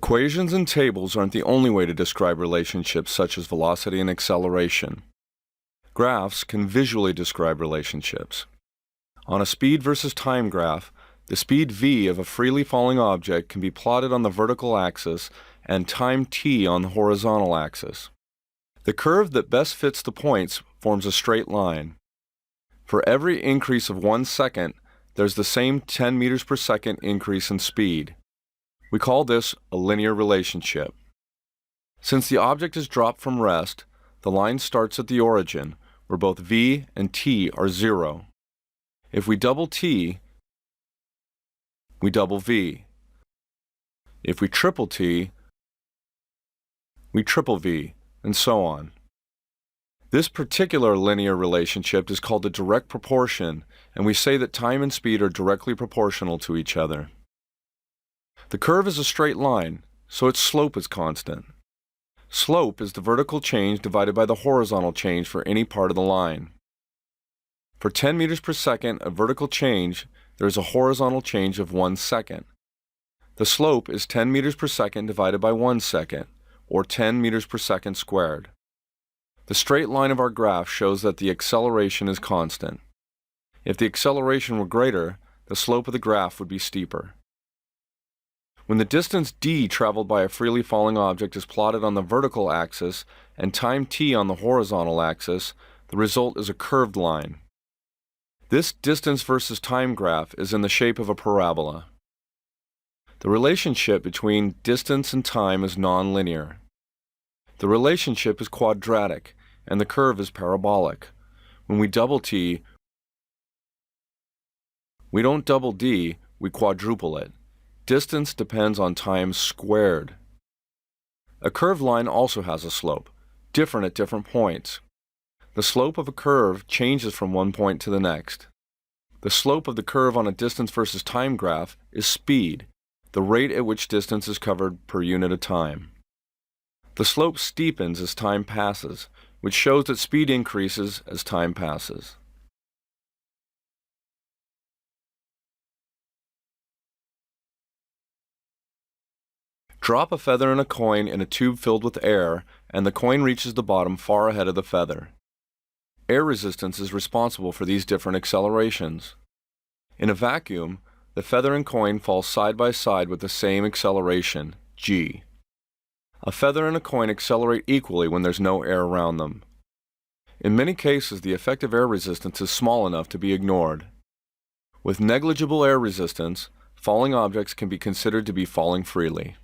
Equations and tables aren't the only way to describe relationships such as velocity and acceleration. Graphs can visually describe relationships. On a speed versus time graph, the speed v of a freely falling object can be plotted on the vertical axis and time t on the horizontal axis. The curve that best fits the points forms a straight line. For every increase of 1 second, there's the same 10 meters per second increase in speed. We call this a linear relationship. Since the object is dropped from rest, the line starts at the origin, where both v and t are 0. If we double t, we double v. If we triple t, we triple v, and so on. This particular linear relationship is called a direct proportion, and we say that time and speed are directly proportional to each other. The curve is a straight line, so its slope is constant. Slope is the vertical change divided by the horizontal change for any part of the line. For 10 meters per second of vertical change, there is a horizontal change of 1 second. The slope is 10 meters per second divided by 1 second, or 10 meters per second squared. The straight line of our graph shows that the acceleration is constant. If the acceleration were greater, the slope of the graph would be steeper. When the distance d traveled by a freely falling object is plotted on the vertical axis and time t on the horizontal axis, the result is a curved line. This distance versus time graph is in the shape of a parabola. The relationship between distance and time is nonlinear. The relationship is quadratic, and the curve is parabolic. When we double t, we don't double d, we quadruple it. Distance depends on time squared. A curved line also has a slope, different at different points. The slope of a curve changes from one point to the next. The slope of the curve on a distance versus time graph is speed, the rate at which distance is covered per unit of time. The slope steepens as time passes, which shows that speed increases as time passes. Drop a feather and a coin in a tube filled with air, and the coin reaches the bottom far ahead of the feather. Air resistance is responsible for these different accelerations. In a vacuum, the feather and coin fall side by side with the same acceleration, g. A feather and a coin accelerate equally when there's no air around them. In many cases, the effective air resistance is small enough to be ignored. With negligible air resistance, falling objects can be considered to be falling freely.